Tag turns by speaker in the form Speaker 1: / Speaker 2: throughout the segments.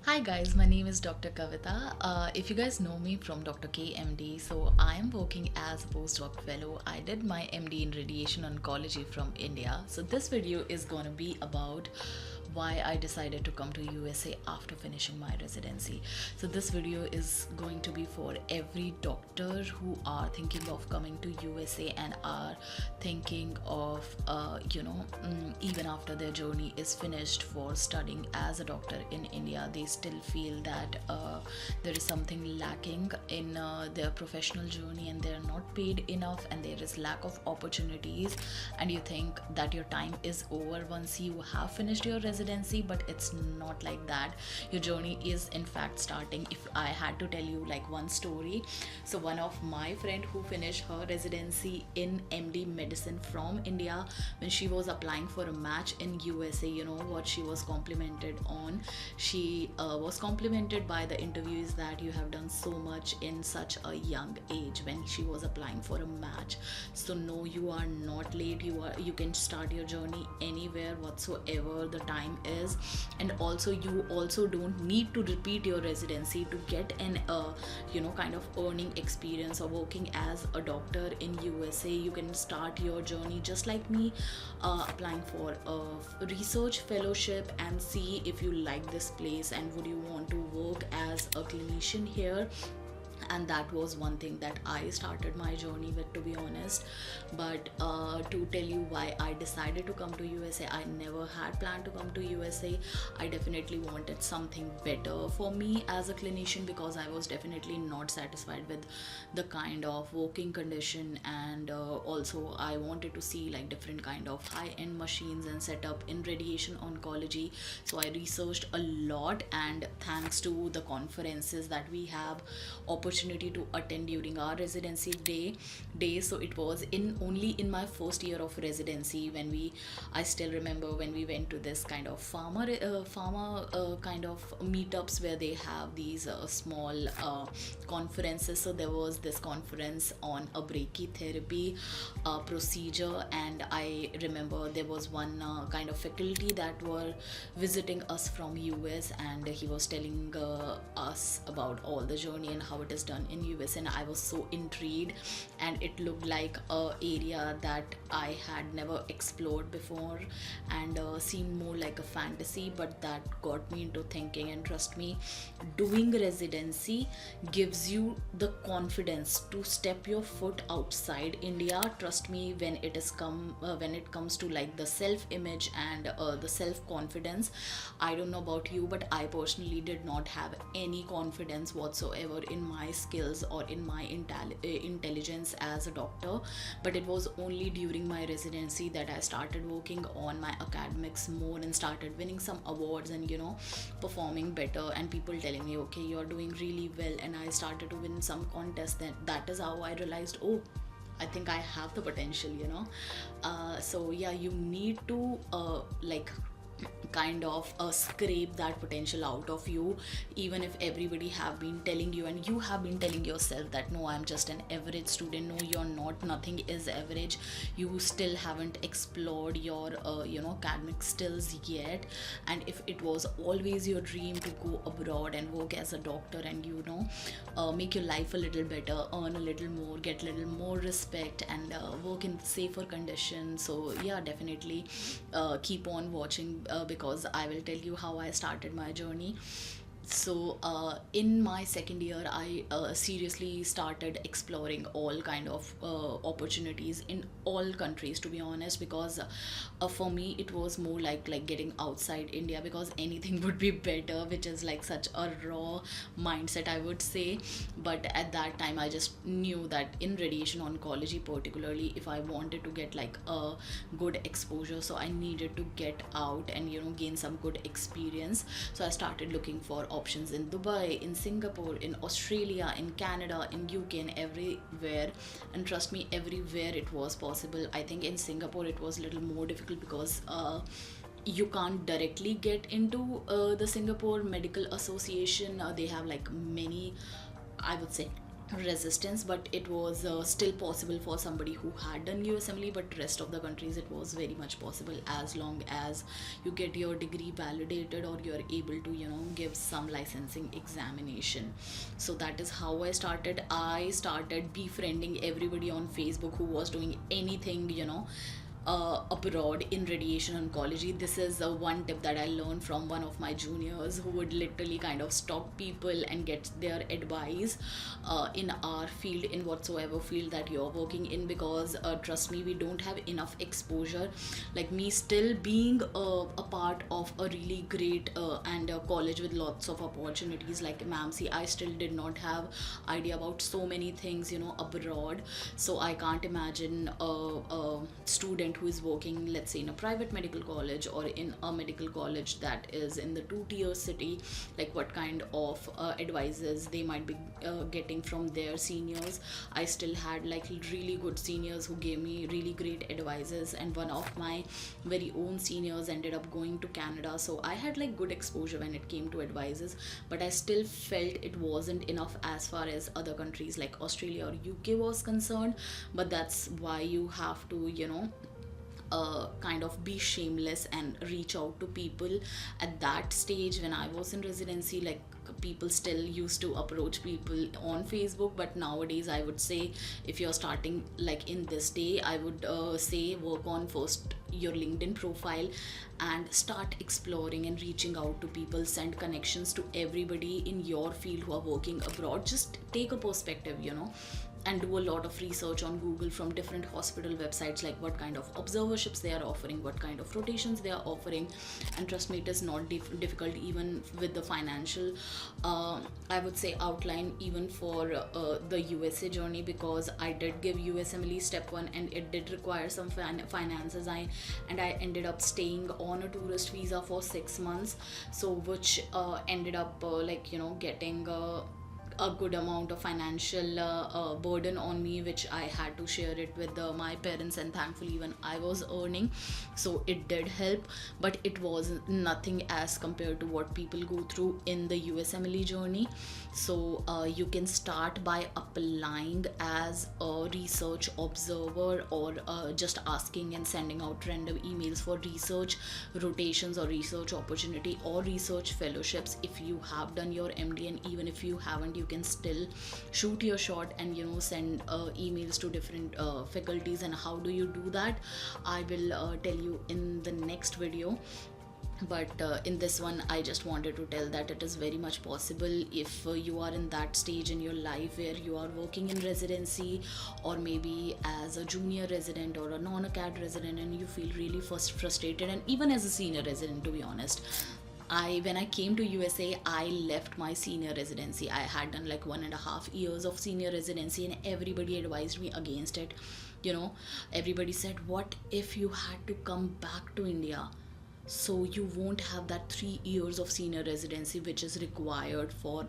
Speaker 1: Hi guys, my name is Dr. Kavita. If you guys know me from Dr. KMD, so I am working as a postdoc fellow. I did my MD in radiation oncology from India. So this video is going to be about why I decided to come to USA after finishing my residency. So this video is going to be for every doctor who are thinking of coming to USA and are thinking of even after their journey is finished for studying as a doctor in India, they still feel that there is something lacking in their professional journey and they're not paid enough and there is lack of opportunities, and you think that your time is over once you have finished your residency, but it's not like that. Your journey is in fact starting. If I had to tell you like one story, so one of my friend who finished her residency in MD medicine from India, when she was applying for a match in USA, you know what she was complimented on? She was complimented by the interviews that you have done so much in such a young age when she was applying for a match. So no, you are not late. You can start your journey anywhere whatsoever the time is, and also you also don't need to repeat your residency to get an kind of earning experience or working as a doctor in USA. You can start your journey just like me, applying for a research fellowship and see if you like this place and would you want to work as a clinician here. And that was one thing that I started my journey with, to be honest. But to tell you why I decided to come to USA, I never had planned to come to USA. I definitely wanted something better for me as a clinician because I was definitely not satisfied with the kind of working condition, and also I wanted to see like different kind of high-end machines and setup in radiation oncology. So I researched a lot, and thanks to the conferences that we have opportunity to attend during our residency day. So it was only in my first year of residency when I still remember when we went to this kind of pharma kind of meetups where they have these small conferences. So there was this conference on a brachytherapy procedure, and I remember there was one kind of faculty that were visiting us from US, and he was telling us about all the journey and how it is done in US, and I was so intrigued, and it looked like a area that I had never explored before, and seemed more like a fantasy, but that got me into thinking. And trust me, doing residency gives you the confidence to step your foot outside India. Trust me, when it comes to like the self image and the self confidence, I don't know about you, but I personally did not have any confidence whatsoever in my skills or in my intelligence as a doctor. But it was only during my residency that I started working on my academics more and started winning some awards and performing better, and people telling me, okay, you're doing really well, and I started to win some contests. That is how I realized, oh, I think I have the potential. So yeah, you need to kind of scrape that potential out of you, even if everybody have been telling you and you have been telling yourself that no, I'm just an average student. No, you're not. Nothing is average. You still haven't explored your academic skills yet. And if it was always your dream to go abroad and work as a doctor and make your life a little better, earn a little more, get a little more respect, and work in safer conditions, so yeah, definitely keep on watching, because I will tell you how I started my journey. So in my second year, I seriously started exploring all kind of opportunities in all countries, to be honest, because for me it was more like getting outside India, because anything would be better, which is like such a raw mindset, I would say. But at that time I just knew that in radiation oncology particularly, if I wanted to get like a good exposure, so I needed to get out and gain some good experience. So I started looking for options in Dubai, in Singapore, in Australia, in Canada, in UK, and everywhere. And trust me, everywhere it was possible. I think in Singapore it was a little more difficult because you can't directly get into the Singapore Medical Association. They have like many, I would say, resistance, but it was still possible for somebody who had done USMLE. But rest of the countries it was very much possible, as long as you get your degree validated or you're able to give some licensing examination. So that is how I started befriending everybody on Facebook who was doing anything abroad in radiation oncology. This is one tip that I learned from one of my juniors who would literally kind of stop people and get their advice in our field, in whatsoever field that you're working in, because trust me, we don't have enough exposure. Like me still being a part of a really great and college with lots of opportunities like ma'am, see, I still did not have idea about so many things abroad. So I can't imagine a student who is working, let's say, in a private medical college or in a medical college that is in the two-tier city, like what kind of advices they might be getting from their seniors. I still had like really good seniors who gave me really great advices, and one of my very own seniors ended up going to Canada, so I had like good exposure when it came to advices. But I still felt it wasn't enough as far as other countries like Australia or UK was concerned. But that's why you have to kind of be shameless and reach out to people. At that stage when I was in residency, like people still used to approach people on Facebook, but nowadays I would say, if you're starting like in this day, I would say work on first your LinkedIn profile and start exploring and reaching out to people. Send connections to everybody in your field who are working abroad. Just take a perspective, and do a lot of research on Google from different hospital websites, like what kind of observerships they are offering, what kind of rotations they are offering. And trust me, it is not difficult, even with the financial I would say outline, even for the USA journey, because I did give USMLE step 1 and it did require some finances. I ended up staying on a tourist visa for 6 months, so which ended up getting a good amount of financial burden on me, which I had to share it with my parents, and thankfully even I was earning, so it did help. But it was nothing as compared to what people go through in the USMLE journey. So you can start by applying as a research observer, or just asking and sending out random emails for research rotations or research opportunity or research fellowships. If you have done your MD, and even if you haven't, you can still shoot your shot and send emails to different faculties. And how do you do that, I will tell you in the next video. But in this one, I just wanted to tell that it is very much possible. If you are in that stage in your life where you are working in residency, or maybe as a junior resident or a non-acad resident, and you feel really frustrated, and even as a senior resident, to be honest, when I came to USA, I left my senior residency. I had done like 1.5 years of senior residency, and everybody advised me against it. Everybody said, what if you had to come back to India? So you won't have that 3 years of senior residency which is required for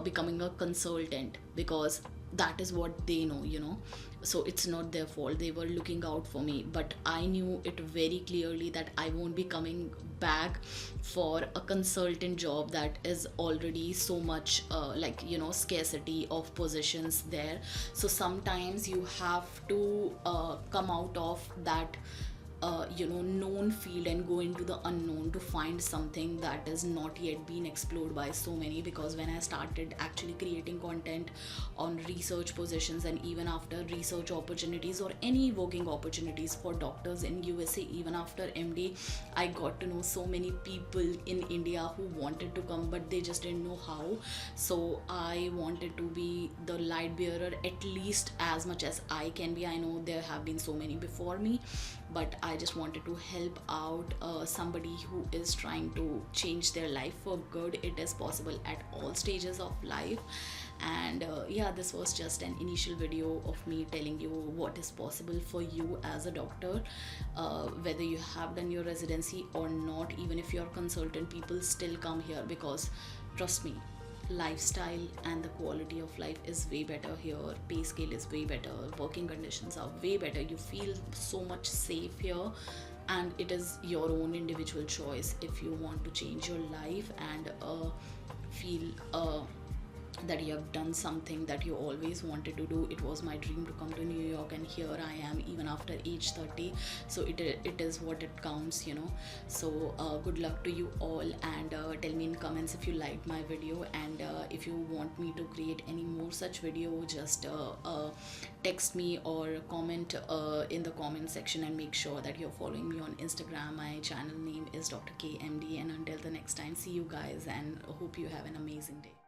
Speaker 1: becoming a consultant, because that is what they know. So it's not their fault, they were looking out for me. But I knew it very clearly that I won't be coming back for a consultant job that is already so much scarcity of positions there. So sometimes you have to come out of that known field and go into the unknown to find something that is not yet been explored by so many. Because when I started actually creating content on research positions, and even after research opportunities or any working opportunities for doctors in USA, even after MD, I got to know so many people in India who wanted to come, but they just didn't know how. So I wanted to be the light bearer, at least as much as I can be. I know there have been so many before me, but I just wanted to help out somebody who is trying to change their life for good. It is possible at all stages of life. And this was just an initial video of me telling you what is possible for you as a doctor, whether you have done your residency or not. Even if you're a consultant, people still come here, because trust me, lifestyle and the quality of life is way better here. Pay scale is way better, working conditions are way better, you feel so much safe here. And it is your own individual choice if you want to change your life and feel that you have done something that you always wanted to do. It was my dream to come to New York, and here I am, even after age 30. So it is what it counts, you know. So good luck to you all, and tell me in comments if you liked my video, and if you want me to create any more such video, just text me or comment in the comment section, and make sure that you're following me on Instagram. My channel name is Dr. KMD, and until the next time, see you guys, and hope you have an amazing day.